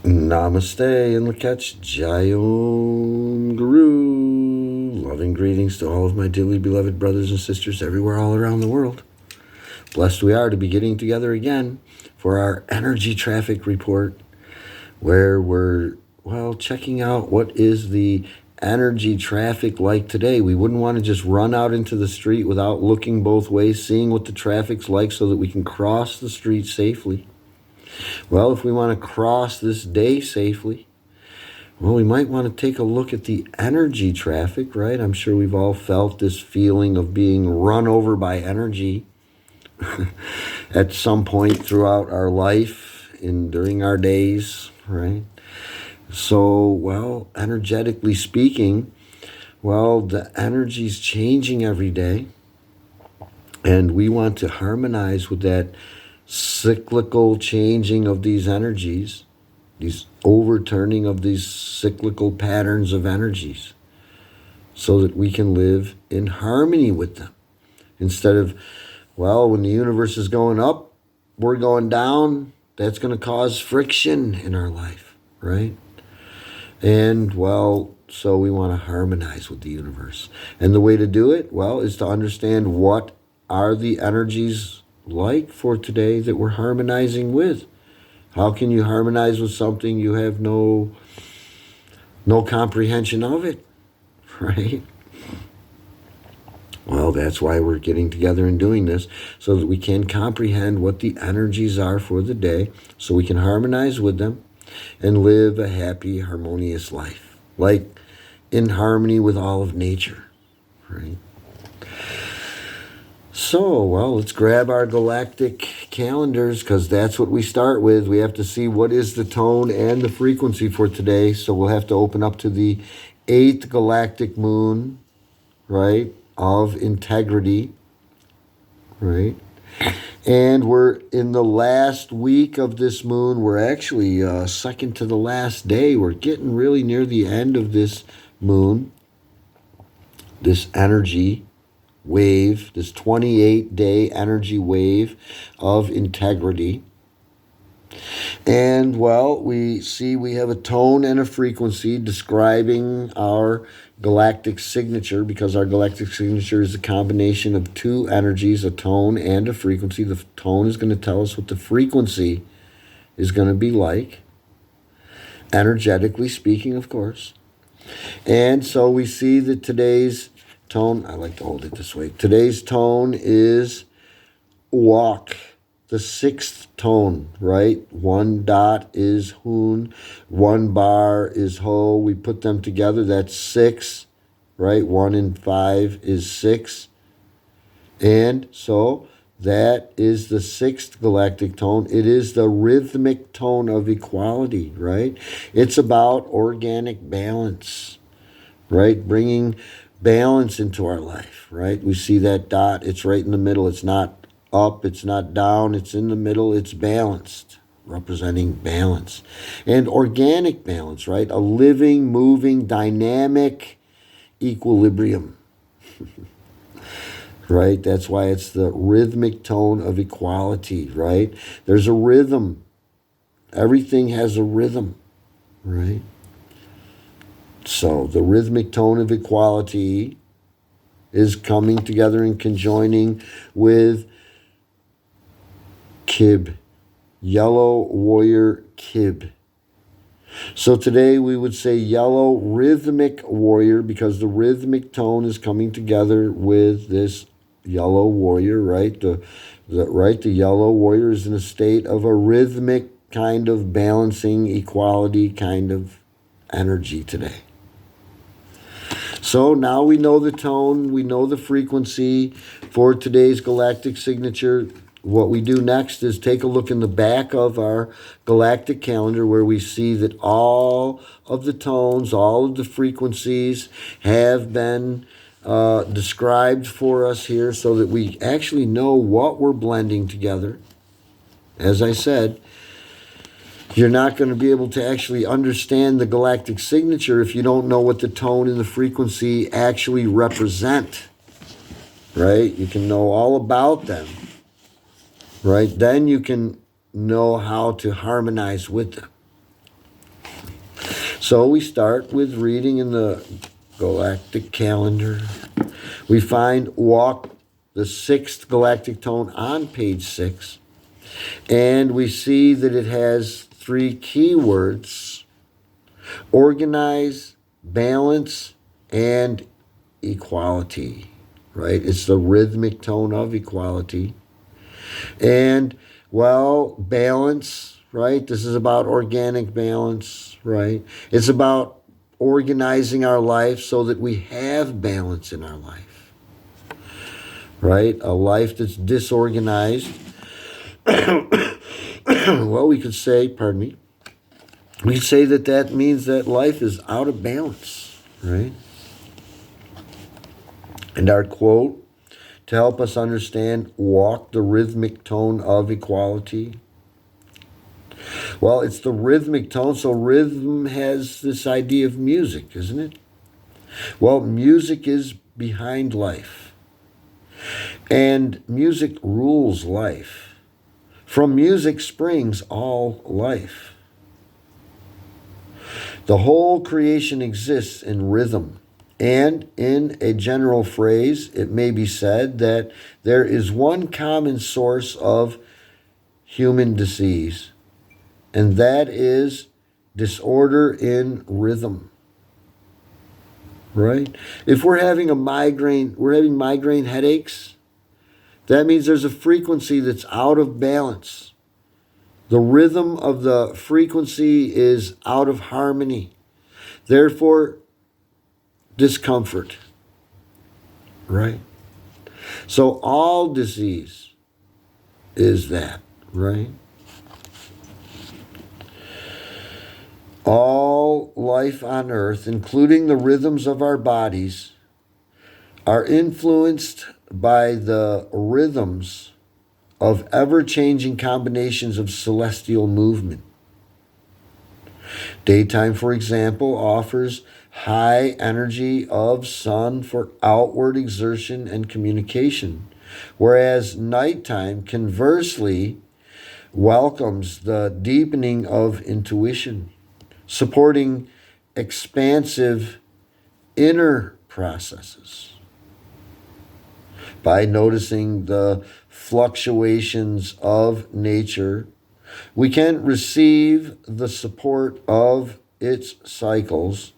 Namaste and Lakach Jayom Guru. Loving greetings to all of my dearly beloved brothers and sisters everywhere all around the world. Blessed we are to be getting together again for our energy traffic report, where we're, checking out what is the energy traffic like today. We wouldn't want to just run out into the street without looking both ways, seeing what the traffic's like so that we can cross the street safely. Well, if we want to cross this day safely, we might want to take a look at the energy traffic, right? I'm sure we've all felt this feeling of being run over by energy at some point throughout our life during our days, right? So, energetically speaking, the energy's changing every day, and we want to harmonize with that cyclical changing of these energies, these overturning of these cyclical patterns of energies, so that we can live in harmony with them. Instead of, when the universe is going up, we're going down, that's going to cause friction in our life, right? And, so we want to harmonize with the universe. And the way to do it, is to understand what are the energies like for today that we're harmonizing with. How can you harmonize with something you have no comprehension of it, right? Well, that's why we're getting together and doing this, so that we can comprehend what the energies are for the day, so we can harmonize with them and live a happy, harmonious life, like in harmony with all of nature, right? So, let's grab our galactic calendars, because that's what we start with. We have to see what is the tone and the frequency for today. So we'll have to open up to the 8th galactic moon, right, of integrity, right? And we're in the last week of this moon. We're actually second to the last day. We're getting really near the end of this moon, this energy wave, this 28-day energy wave of integrity. And, we see we have a tone and a frequency describing our galactic signature, because our galactic signature is a combination of two energies, a tone and a frequency. The tone is going to tell us what the frequency is going to be like, energetically speaking, of course. And so we see that today's tone, I like to hold it this way. Today's tone is walk, the 6th tone, right? 1 dot is hun, 1 bar is ho. We put them together, that's 6, right? 1 and 5 is 6. And so that is the 6th galactic tone. It is the rhythmic tone of equality, right? It's about organic balance, right? Bringing balance into our life, right? We see that dot, it's right in the middle. It's not up, it's not down, it's in the middle, it's balanced, representing balance. And organic balance, right? A living, moving, dynamic equilibrium, right? That's why it's the rhythmic tone of equality, right? There's a rhythm. Everything has a rhythm, right? So the rhythmic tone of equality is coming together and conjoining with Kib, yellow warrior Kib. So today we would say yellow rhythmic warrior, because the rhythmic tone is coming together with this yellow warrior, right? The yellow warrior is in a state of a rhythmic kind of balancing equality kind of energy today. So now we know the tone, we know the frequency for today's galactic signature. What we do next is take a look in the back of our galactic calendar, where we see that all of the tones, all of the frequencies have been described for us here, so that we actually know what we're blending together. As I said, you're not going to be able to actually understand the galactic signature if you don't know what the tone and the frequency actually represent, right? You can know all about them, right? Then you can know how to harmonize with them. So we start with reading in the Galactic calendar. We find walk the sixth galactic tone on page 6. And we see that it has 3 keywords: organize, balance, and equality. Right? It's the rhythmic tone of equality. And, well, balance, right? This is about organic balance, right? It's about organizing our life so that we have balance in our life, right? A life that's disorganized, well, we could say, we could say that means that life is out of balance, right? And our quote to help us understand walk the rhythmic tone of equality. Well, it's the rhythmic tone, so rhythm has this idea of music, isn't it? Well, music is behind life, and music rules life. From music springs all life. The whole creation exists in rhythm. And in a general phrase, it may be said that there is one common source of human disease, and that is disorder in rhythm. Right? If we're having migraine headaches, that means there's a frequency that's out of balance. The rhythm of the frequency is out of harmony. Therefore, discomfort. Right? So all disease is that, right? All life on earth, including the rhythms of our bodies, are influenced by the rhythms of ever-changing combinations of celestial movement. Daytime, for example, offers high energy of sun for outward exertion and communication, whereas nighttime, conversely, welcomes the deepening of intuition, supporting expansive inner processes. By noticing the fluctuations of nature, we can receive the support of its cycles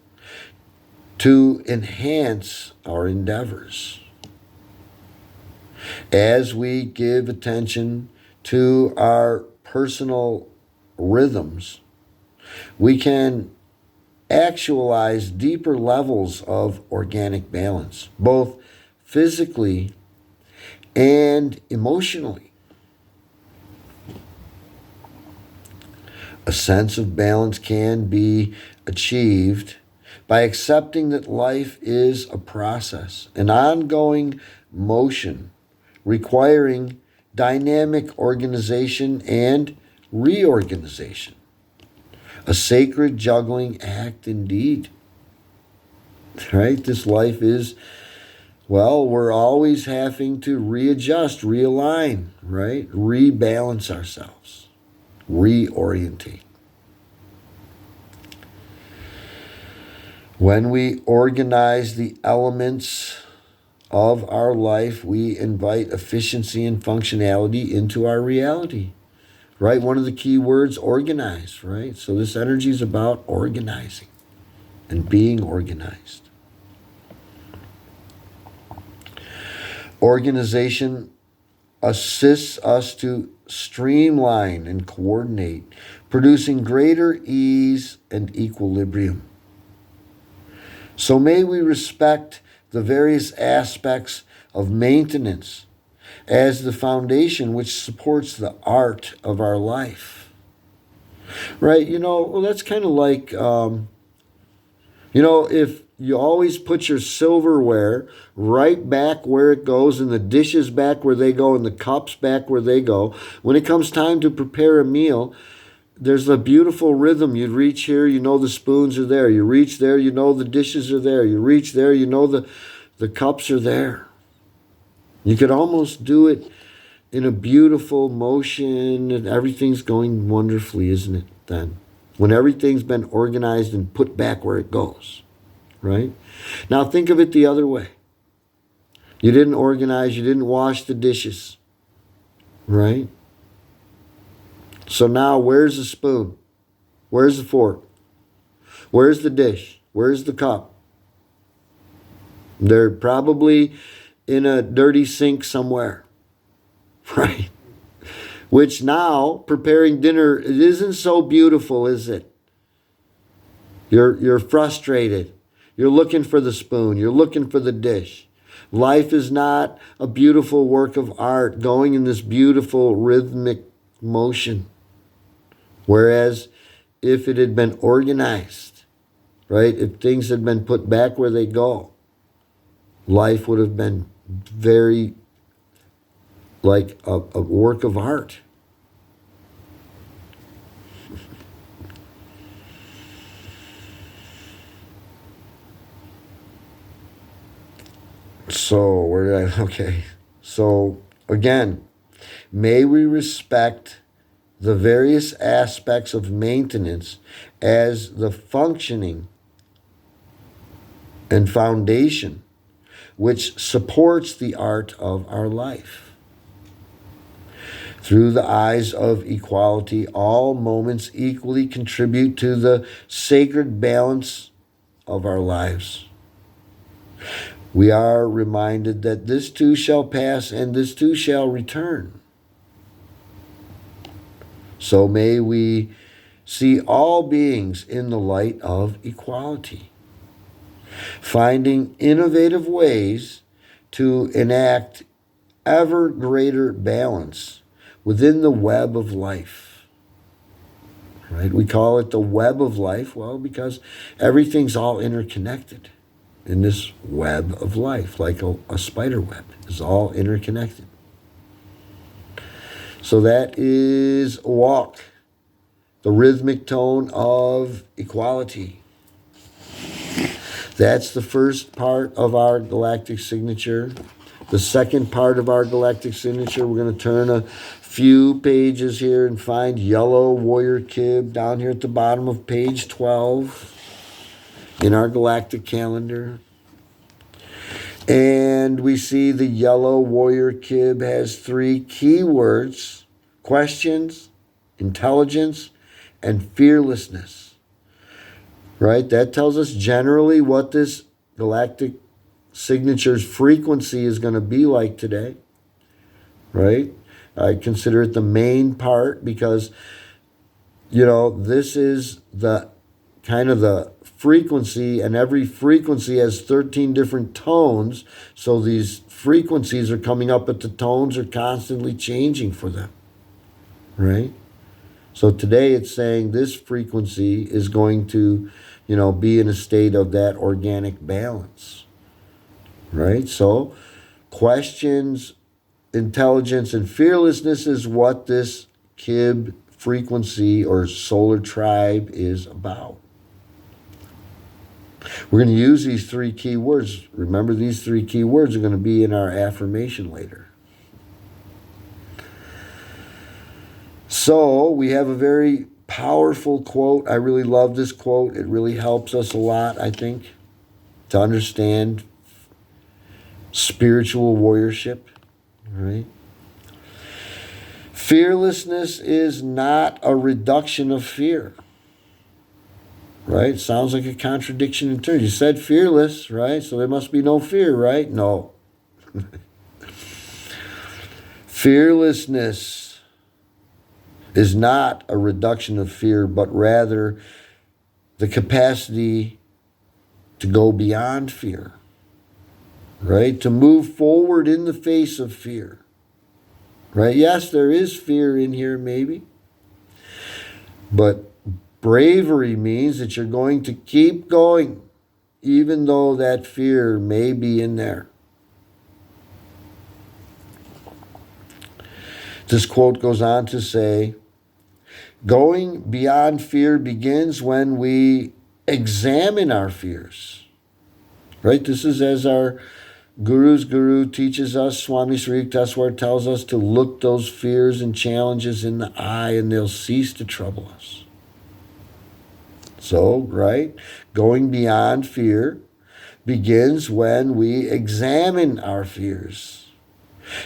to enhance our endeavors. As we give attention to our personal rhythms, we can actualize deeper levels of organic balance, both physically and emotionally. A sense of balance can be achieved by accepting that life is a process, an ongoing motion requiring dynamic organization and reorganization. A sacred juggling act indeed. Right? This life is, well, we're always having to readjust, realign, right? Rebalance ourselves, reorientate. When we organize the elements of our life, we invite efficiency and functionality into our reality. Right? One of the key words, organize, right? So this energy is about organizing and being organized. Organization assists us to streamline and coordinate, producing greater ease and equilibrium. So may we respect the various aspects of maintenance as the foundation which supports the art of our life. Right? Well, that's kind of like, if you always put your silverware right back where it goes, and the dishes back where they go, and the cups back where they go, when it comes time to prepare a meal, there's a beautiful rhythm. You reach here, the spoons are there. You reach there, the dishes are there. You reach there, the cups are there. You could almost do it in a beautiful motion, and everything's going wonderfully, isn't it, then? when everything's been organized and put back where it goes, right? Now think of it the other way. You didn't organize, you didn't wash the dishes, right? So now where's the spoon? Where's the fork? Where's the dish? Where's the cup? They're probably in a dirty sink somewhere, right? Which now, preparing dinner, it isn't so beautiful, is it? You're frustrated. You're looking for the spoon. You're looking for the dish. Life is not a beautiful work of art going in this beautiful rhythmic motion. Whereas if it had been organized, right, if things had been put back where they go, life would have been very like a work of art. So, okay. So, again, may we respect the various aspects of maintenance as the functioning and foundation which supports the art of our life. Through the eyes of equality, all moments equally contribute to the sacred balance of our lives. We are reminded that this too shall pass and this too shall return. So may we see all beings in the light of equality, finding innovative ways to enact ever greater balance within the web of life. Right? We call it the web of life, well, because everything's all interconnected in this web of life, like a spider web is all interconnected. So that is a walk, the rhythmic tone of equality. That's the first part of our galactic signature. The second part of our galactic signature, we're going to turn a few pages here and find yellow warrior kib down here at the bottom of page 12 in our galactic calendar. And we see the yellow warrior kib has 3 keywords: questions, intelligence, and fearlessness. Right? That tells us generally what this galactic signature's frequency is going to be like today. Right? I consider it the main part because, this is the kind of the frequency, and every frequency has 13 different tones. So these frequencies are coming up, but the tones are constantly changing for them. Right? So today it's saying this frequency is going to, be in a state of that organic balance. Right? So questions, intelligence, and fearlessness is what this Kib frequency or solar tribe is about. We're going to use these 3 key words. Remember, these 3 key words are going to be in our affirmation later. So we have a very powerful quote. I really love this quote. It really helps us a lot, I think, to understand spiritual warriorship. Right? Fearlessness is not a reduction of fear. Right? Sounds like a contradiction in terms. You said fearless, right? So there must be no fear, right? No. Fearlessness is not a reduction of fear, but rather the capacity to go beyond fear. Right? To move forward in the face of fear. Right? Yes, there is fear in here maybe. But bravery means that you're going to keep going, even though that fear may be in there. This quote goes on to say, going beyond fear begins when we examine our fears. Right? This is as our Guru's Guru teaches us, Swami Sri Yukteswar tells us to look those fears and challenges in the eye and they'll cease to trouble us. So, right, going beyond fear begins when we examine our fears.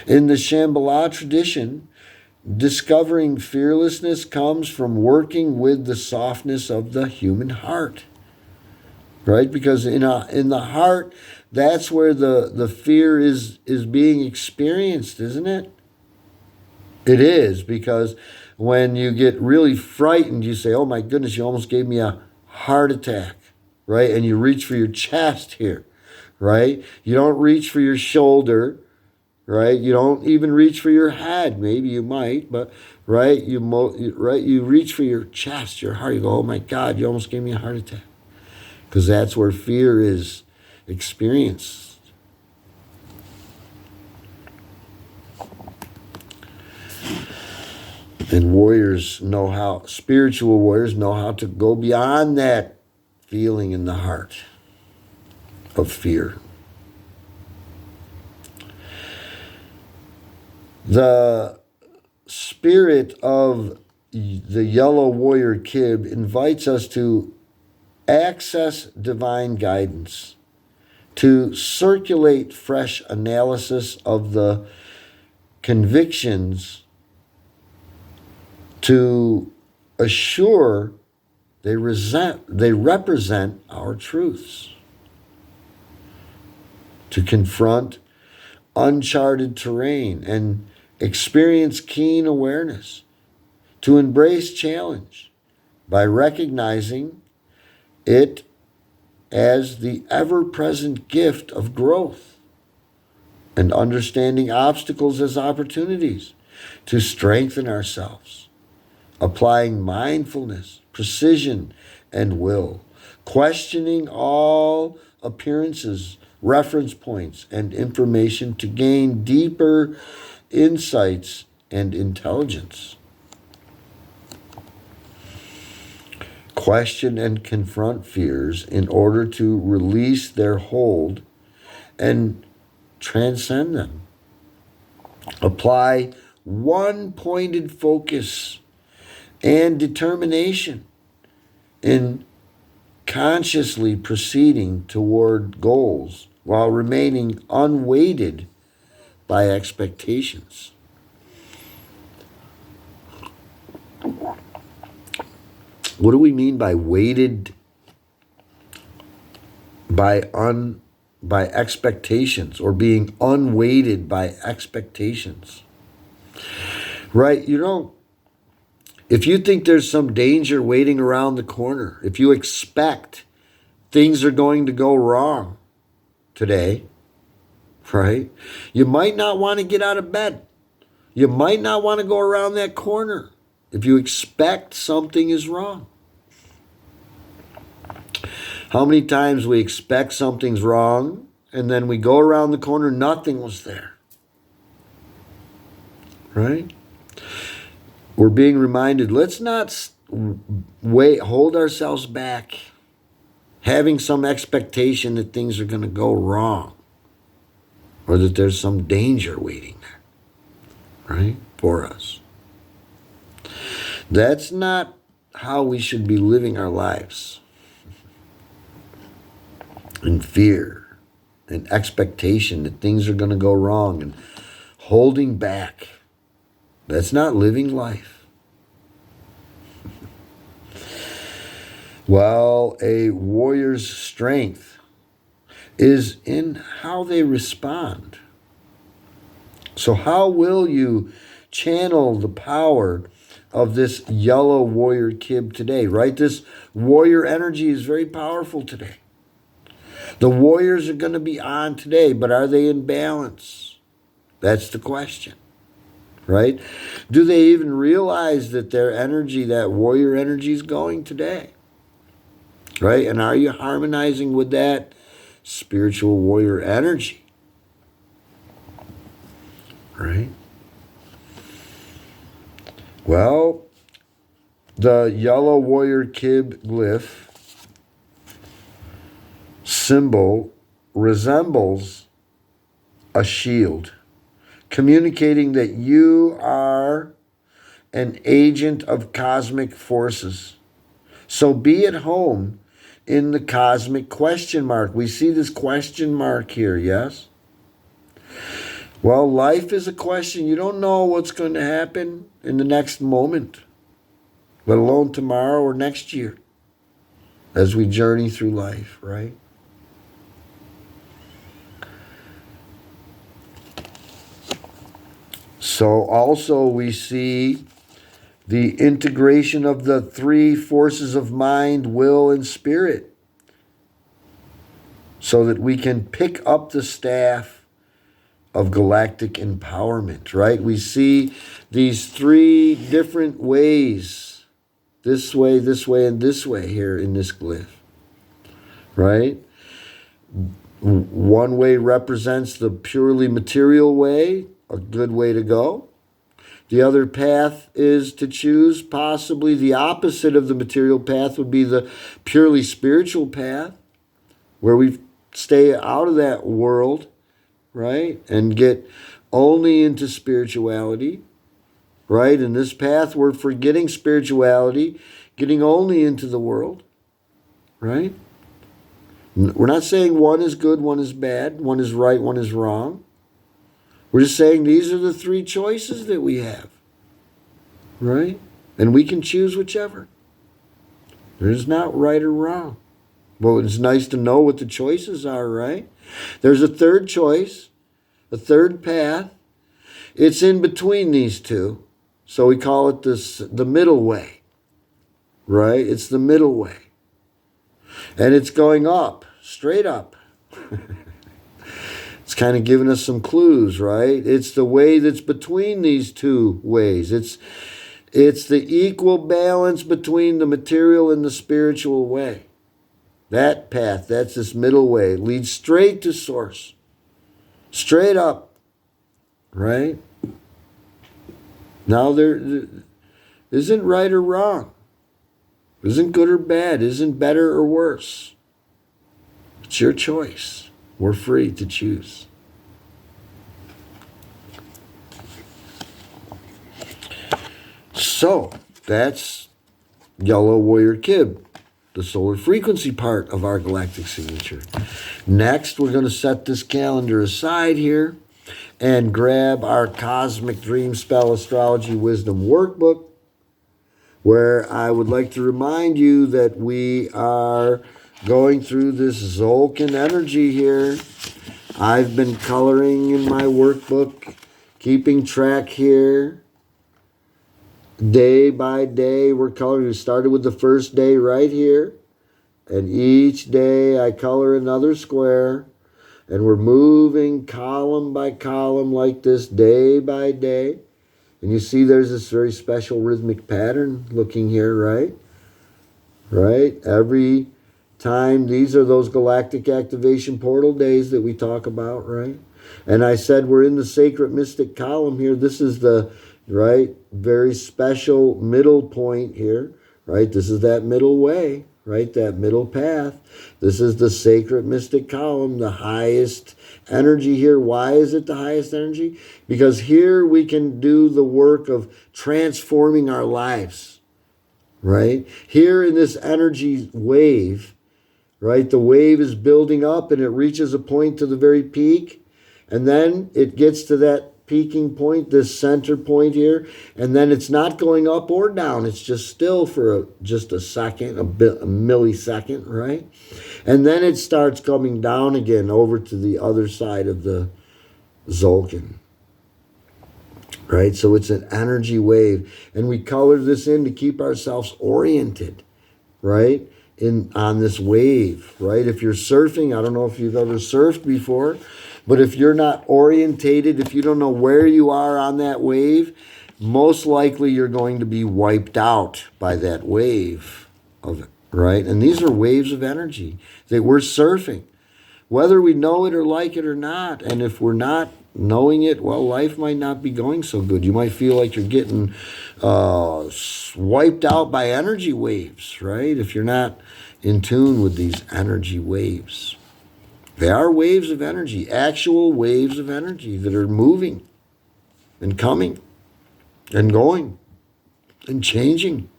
In the Shambhala tradition, discovering fearlessness comes from working with the softness of the human heart. Right? Because in the heart, that's where the fear is being experienced, isn't it? It is, because when you get really frightened, you say, oh my goodness, you almost gave me a heart attack, right? And you reach for your chest here, right? You don't reach for your shoulder, right? You don't even reach for your head. Maybe you might, but right, you reach for your chest, your heart. You go, oh my God, you almost gave me a heart attack, because that's where fear is experienced. And spiritual warriors know how to go beyond that feeling in the heart of fear. The spirit of the yellow warrior kib invites us to access divine guidance, to circulate fresh analysis of the convictions, to assure they represent our truths, to confront uncharted terrain and experience keen awareness, to embrace challenge by recognizing it as the ever-present gift of growth, and understanding obstacles as opportunities to strengthen ourselves, applying mindfulness, precision, and will, questioning all appearances, reference points, and information to gain deeper insights and intelligence. Question and confront fears in order to release their hold and transcend them. Apply one-pointed focus and determination in consciously proceeding toward goals while remaining unweighted by expectations. What do we mean by weighted by expectations, or being unweighted by expectations? Right? If you think there's some danger waiting around the corner, if you expect things are going to go wrong today, right? You might not want to get out of bed. You might not want to go around that corner if you expect something is wrong. How many times we expect something's wrong and then we go around the corner, nothing was there, right? We're being reminded, let's not hold ourselves back, having some expectation that things are going to go wrong or that there's some danger waiting there, right, for us. That's not how we should be living our lives. In fear and expectation that things are going to go wrong and holding back. That's not living life. Well, a warrior's strength is in how they respond. So how will you channel the power of this yellow warrior kib today, right? This warrior energy is very powerful today. The warriors are going to be on today, but are they in balance? That's the question, right? Do they even realize that their energy, that warrior energy, is going today, right? And are you harmonizing with that spiritual warrior energy, right? Well, the yellow warrior kib glyph symbol resembles a shield, communicating that you are an agent of cosmic forces, So be at home in the cosmic question mark. We see this question mark here, yes? Well, life is a question. You don't know what's going to happen in the next moment, let alone tomorrow or next year as we journey through life, right? So also we see the integration of the three forces of mind, will, and spirit so that we can pick up the staff of galactic empowerment, right? We see these three different ways, this way, and this way here in this glyph, right? One way represents the purely material way, a good way to go. The other path is to choose possibly the opposite of the material path would be the purely spiritual path, where we stay out of that world, right? And get only into spirituality, right? In this path, we're forgetting spirituality, getting only into the world, right? We're not saying one is good, one is bad, one is right, one is wrong. We're just saying these are the three choices that we have, right? And we can choose whichever. There's not right or wrong. Well, it's nice to know what the choices are, right? There's a third choice, a third path. It's in between these two. So we call it the middle way, right? It's the middle way. And it's going up, straight up. It's kind of giving us some clues, right? It's the way that's between these two ways. It's the equal balance between the material and the spiritual way. That path, that's this middle way, leads straight to source. Straight up, right? Now there isn't right or wrong. Isn't good or bad. Isn't better or worse. It's your choice. We're free to choose. So, that's Yellow Warrior Kib, the solar frequency part of our galactic signature. Next, we're going to set this calendar aside here and grab our Cosmic Dream Spell Astrology Wisdom Workbook, where I would like to remind you that we are going through this Zolkin energy here. I've been coloring in my workbook, keeping track here. Day by day, we're coloring. We started with the first day right here. And each day I color another square. And we're moving column by column like this, day by day. And you see there's this very special rhythmic pattern looking here, right? Right? Every time, these are those galactic activation portal days that we talk about, right? And I said we're in the sacred mystic column here. This is the, right, very special middle point here, right? This is that middle way, right? That middle path. This is the sacred mystic column, the highest energy here. Why is it the highest energy? Because here we can do the work of transforming our lives, right? Here in this energy wave, right? The wave is building up and it reaches a point to the very peak. And then it gets to that peaking point, this center point here. And then it's not going up or down. It's just still for just a second, a millisecond, right? And then it starts coming down again over to the other side of the Zolkin. Right? So it's an energy wave. And we color this in to keep ourselves oriented, right? On this wave, right? If you're surfing, I don't know if you've ever surfed before, but if you're not orientated, if you don't know where you are on that wave, most likely you're going to be wiped out by that wave of it, right? And these are waves of energy that we're surfing, whether we know it or like it or not. And if we're not knowing it, well, life might not be going so good. You might feel like you're getting wiped out by energy waves, right? If you're not in tune with these energy waves. They are waves of energy, actual waves of energy that are moving and coming and going and changing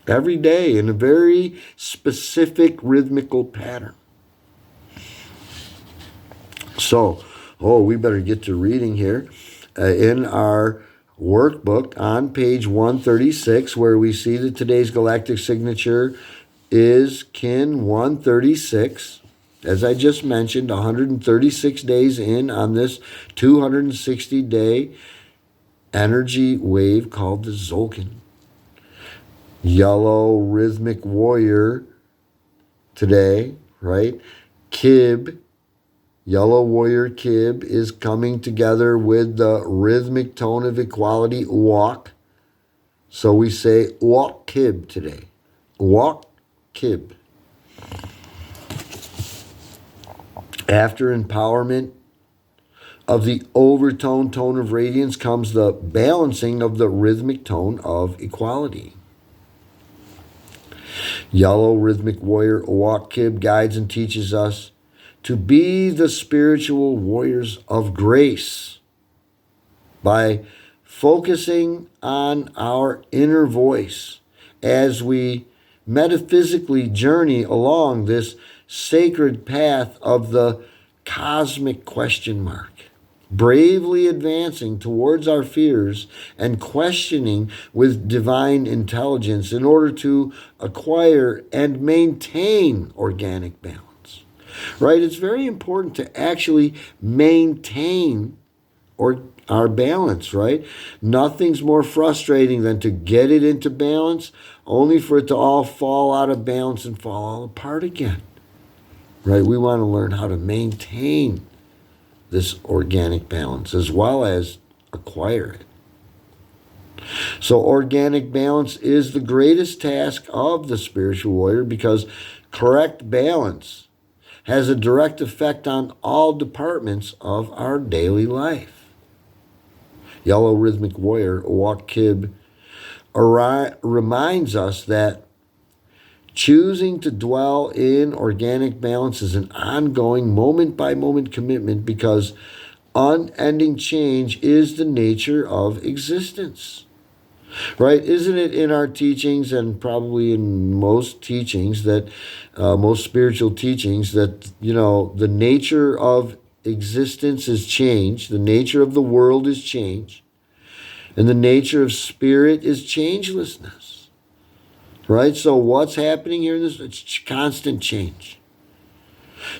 every day in a very specific rhythmical pattern. So, we better get to reading here. In our workbook on page 136, where we see that today's galactic signature is kin 136. As I just mentioned, 136 days in on this 260-day energy wave called the Zolkin. Yellow rhythmic warrior today, right? Kib, yellow warrior Kib is coming together with the rhythmic tone of equality, walk. So we say walk Kib today. Walk Kib. After empowerment of the overtone tone of radiance comes the balancing of the rhythmic tone of equality. Yellow rhythmic warrior Walk Kib guides and teaches us to be the spiritual warriors of grace by focusing on our inner voice as we metaphysically journey along this sacred path of the cosmic question mark, bravely advancing towards our fears and questioning with divine intelligence in order to acquire and maintain organic balance. Right? It's very important to actually maintain our balance, right? Nothing's more frustrating than to get it into balance only for it to all fall out of balance and fall all apart again. Right? We want to learn how to maintain this organic balance as well as acquire it. So organic balance is the greatest task of the spiritual warrior because correct balance has a direct effect on all departments of our daily life. Yellow rhythmic warrior Walk Kib reminds us that choosing to dwell in organic balance is an ongoing moment-by-moment commitment because unending change is the nature of existence. Right? Isn't it in our teachings and probably in most teachings that, most spiritual teachings that, the nature of existence is change, the nature of the world is change, and the nature of spirit is changelessness. Right? So what's happening here in this? It's constant change.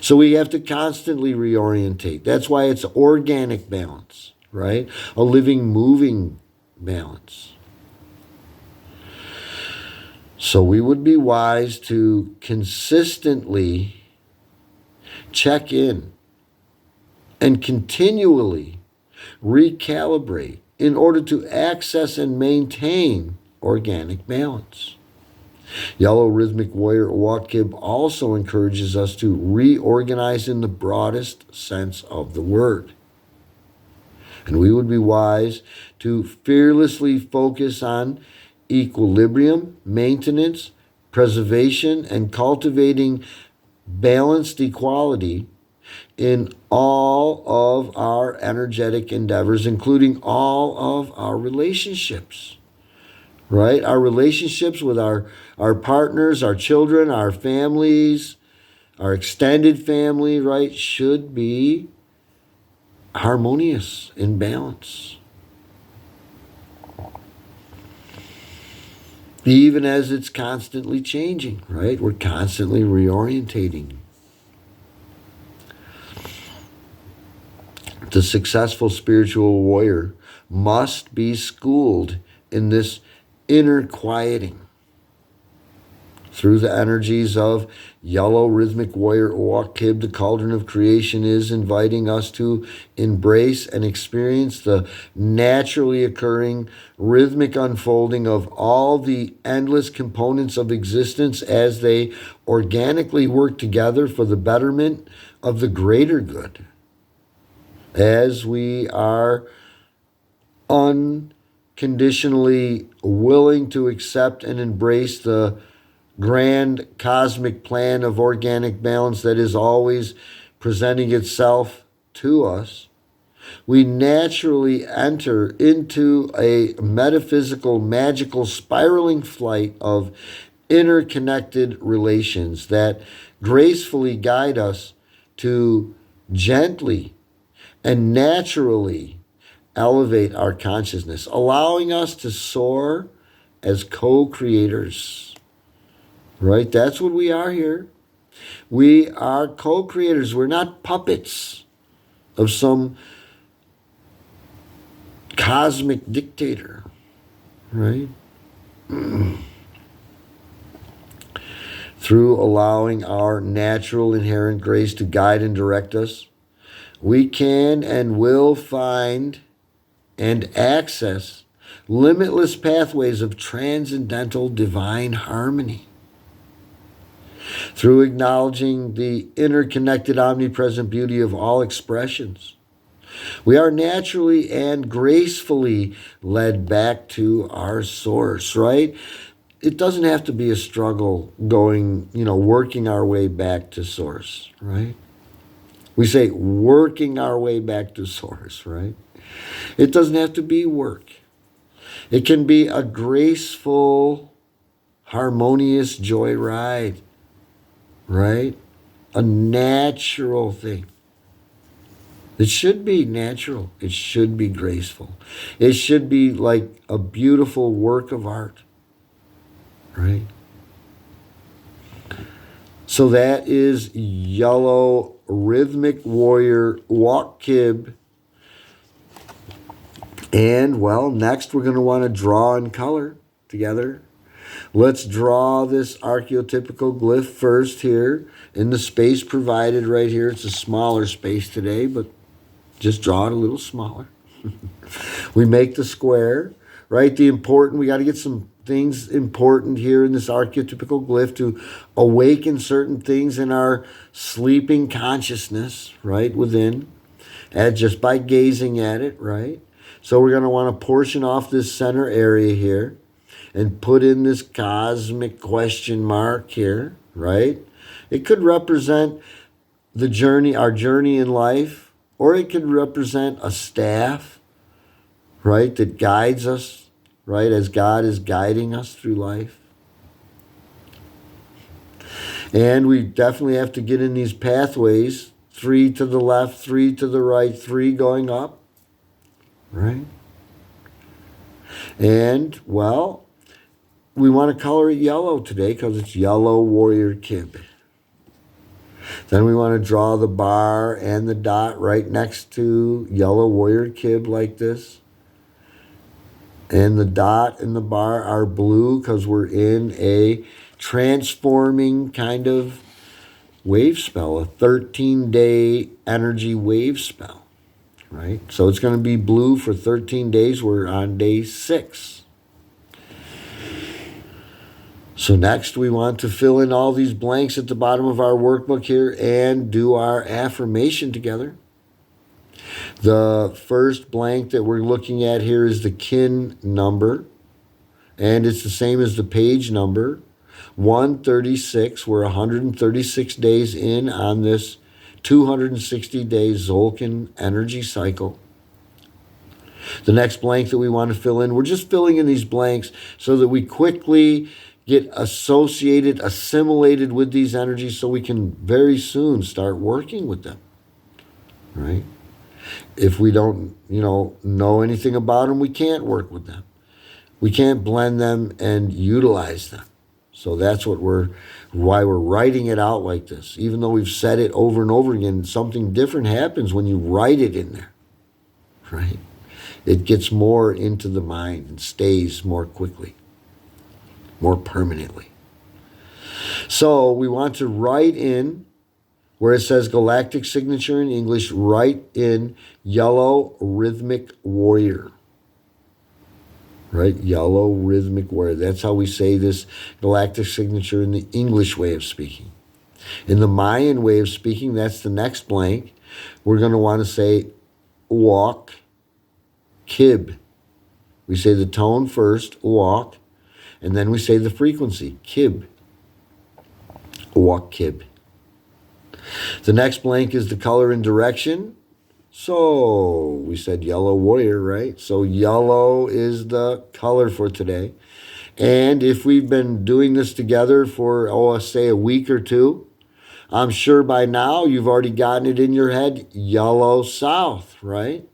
So we have to constantly reorientate. That's why it's organic balance, right? A living, moving balance. So we would be wise to consistently check in and continually recalibrate in order to access and maintain organic balance. Yellow rhythmic warrior Walk Kib also encourages us to reorganize in the broadest sense of the word. And we would be wise to fearlessly focus on equilibrium, maintenance, preservation, and cultivating balanced equality in all of our energetic endeavors, including all of our relationships. Right? Our relationships with our partners, our children, our families, our extended family, right, should be harmonious, in balance. Even as it's constantly changing, right? We're constantly reorientating. The successful spiritual warrior must be schooled in this inner quieting through the energies of yellow rhythmic warrior Walk Kib. The cauldron of creation is inviting us to embrace and experience the naturally occurring rhythmic unfolding of all the endless components of existence as they organically work together for the betterment of the greater good. As we are unconditionally willing to accept and embrace the grand cosmic plan of organic balance that is always presenting itself to us, we naturally enter into a metaphysical, magical, spiraling flight of interconnected relations that gracefully guide us to gently and naturally elevate our consciousness, allowing us to soar as co-creators. Right? That's what we are here. We are co-creators. We're not puppets of some cosmic dictator. Right? Through allowing our natural inherent grace to guide and direct us, we can and will find and access limitless pathways of transcendental divine harmony. Through acknowledging the interconnected, omnipresent beauty of all expressions, we are naturally and gracefully led back to our source, right? It doesn't have to be a struggle going, working our way back to source, right? We say working our way back to source, right? It doesn't have to be work. It can be a graceful, harmonious joy ride, right? A natural thing. It should be natural. It should be graceful. It should be like a beautiful work of art, right? So that is yellow Rhythmic Warrior Walk Kib. And, well, next we're going to want to draw in color together. Let's draw this archetypical glyph first here in the space provided right here. It's a smaller space today, but just draw it a little smaller. We make the square, right? We got to get some things important here in this archetypical glyph to awaken certain things in our sleeping consciousness, right, within, and just by gazing at it, right? So we're going to want to portion off this center area here and put in this cosmic question mark here, right? It could represent the journey, our journey in life, or it could represent a staff, right, that guides us, right, as God is guiding us through life. And we definitely have to get in these pathways, 3 to the left, 3 to the right, 3 going up, right? And, well, we want to color it yellow today because it's yellow warrior kib. Then we want to draw the bar and the dot right next to yellow warrior kib like this. And the dot and the bar are blue because we're in a transforming kind of wave spell, a 13-day energy wave spell, right? So it's going to be blue for 13 days. We're on day 6. So next we want to fill in all these blanks at the bottom of our workbook here and do our affirmation together. The first blank that we're looking at here is the kin number, and it's the same as the page number, 136. We're 136 days in on this 260-day Zolkin energy cycle. The next blank that we want to fill in, we're just filling in these blanks so that we quickly get assimilated with these energies so we can very soon start working with them, right? If we don't, know anything about them, we can't work with them. We can't blend them and utilize them. So that's why we're writing it out like this. Even though we've said it over and over again, something different happens when you write it in there, right? It gets more into the mind and stays more quickly, more permanently. So we want to write in, where it says Galactic signature in English, write in yellow Rhythmic Warrior. Right? Yellow Rhythmic Warrior. That's how we say this Galactic signature in the English way of speaking. In the Mayan way of speaking, that's the next blank. We're going to want to say walk, kib. We say the tone first, walk, and then we say the frequency, kib. Walk kib. The next blank is the color and direction. So we said yellow warrior, right? So yellow is the color for today. And if we've been doing this together for, say a week or two, I'm sure by now you've already gotten it in your head, yellow south, right?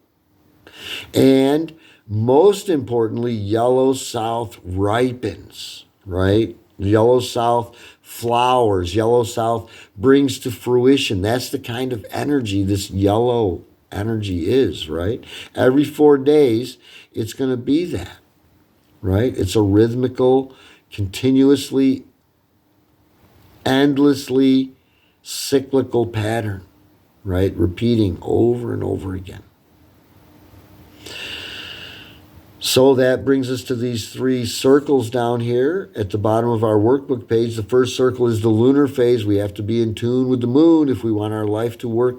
And most importantly, yellow south ripens, right? Yellow south flowers. Yellow south brings to fruition. That's the kind of energy this yellow energy is, right? Every 4 days, it's going to be that, right? It's a rhythmical, continuously, endlessly cyclical pattern, right? Repeating over and over again. So that brings us to these 3 circles down here at the bottom of our workbook page. The first circle is the lunar phase. We have to be in tune with the moon if we want our life to work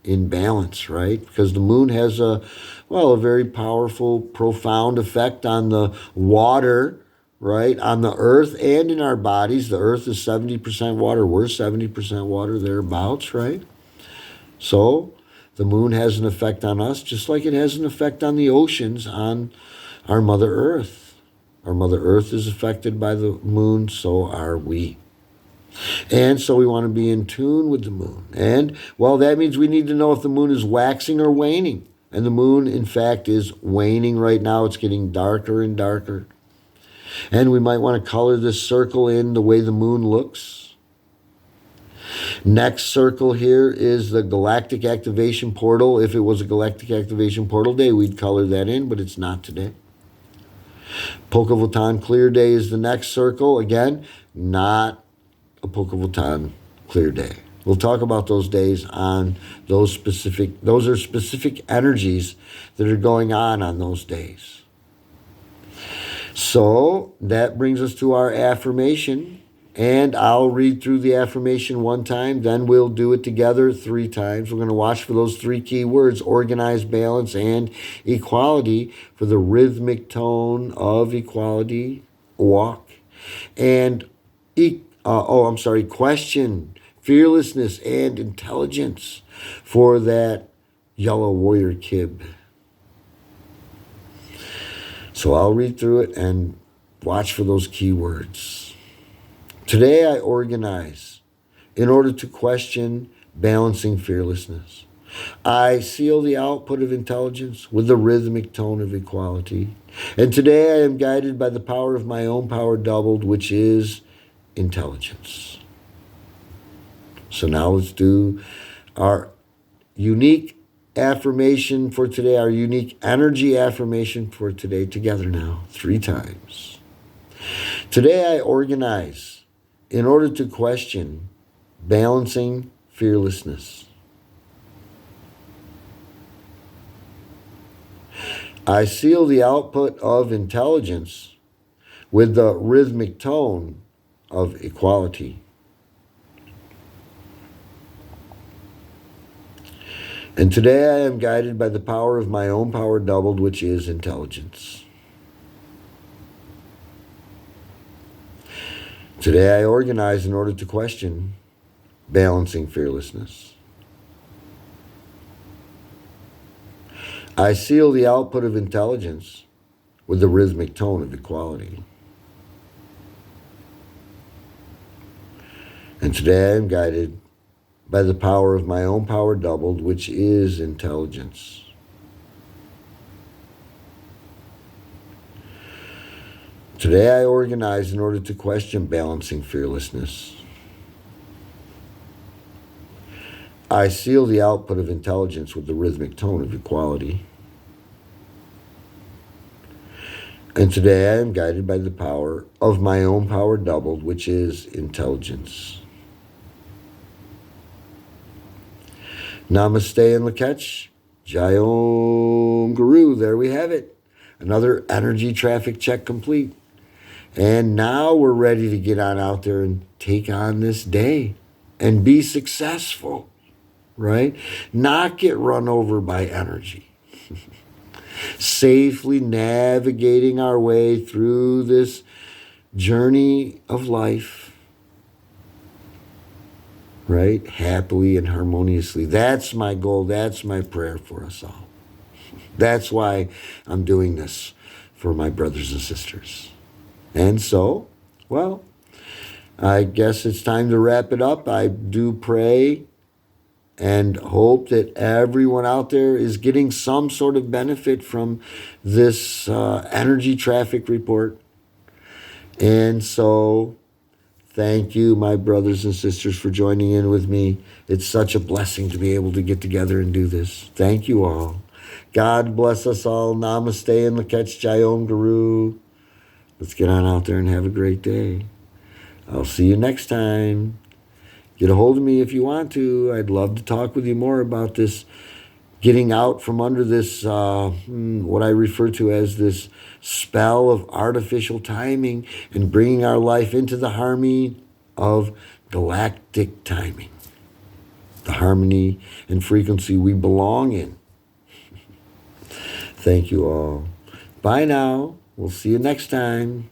in balance, right? Because the moon has a very powerful, profound effect on the water, right? On the earth and in our bodies. The earth is 70% water. We're 70% water, thereabouts, right? So the moon has an effect on us, just like it has an effect on the oceans, on our Mother Earth. Our Mother Earth is affected by the moon, so are we. And so we want to be in tune with the moon. And, that means we need to know if the moon is waxing or waning. And the moon, in fact, is waning right now. It's getting darker and darker. And we might want to color this circle in the way the moon looks. Next circle here is the Galactic Activation Portal. If it was a Galactic Activation Portal day, we'd color that in, but it's not today. Pocahontas Clear Day is the next circle. Again, not a Pocahontas Clear Day. We'll talk about those days on those are specific energies that are going on those days. So that brings us to our affirmation. And I'll read through the affirmation 1 time, then we'll do it together 3 times. We're going to watch for those 3 key words: organize, balance, and equality, for the rhythmic tone of equality, walk. And, question, fearlessness, and intelligence, for that yellow warrior kib. So I'll read through it and watch for those key words. Today I organize in order to question balancing fearlessness. I seal the output of intelligence with the rhythmic tone of equality. And today I am guided by the power of my own power doubled, which is intelligence. So now let's do our unique affirmation for today, our unique energy affirmation for today together now, 3 times. Today I organize in order to question balancing fearlessness. I seal the output of intelligence with the rhythmic tone of equality. And today I am guided by the power of my own power doubled, which is intelligence. Today I organize in order to question balancing fearlessness. I seal the output of intelligence with the rhythmic tone of equality. And today I am guided by the power of my own power doubled, which is intelligence. Today I organize in order to question balancing fearlessness. I seal the output of intelligence with the rhythmic tone of equality. And today I am guided by the power of my own power doubled, which is intelligence. Namaste and Lakech. Jai Om Guru. There we have it. Another energy traffic check complete. And now we're ready to get on out there and take on this day and be successful, right? Not get run over by energy. Safely navigating our way through this journey of life. right? Happily and harmoniously. That's my goal. That's my prayer for us all. That's why I'm doing this for my brothers and sisters. And so, well, I guess it's time to wrap it up. I do pray and hope that everyone out there is getting some sort of benefit from this energy traffic report. And so, thank you, my brothers and sisters, for joining in with me. It's such a blessing to be able to get together and do this. Thank you all. God bless us all. Namaste and Lakach Jayom Guru. Let's get on out there and have a great day. I'll see you next time. Get a hold of me if you want to. I'd love to talk with you more about this, getting out from under this, what I refer to as this spell of artificial timing and bringing our life into the harmony of galactic timing, the harmony and frequency we belong in. Thank you all. Bye now. We'll see you next time.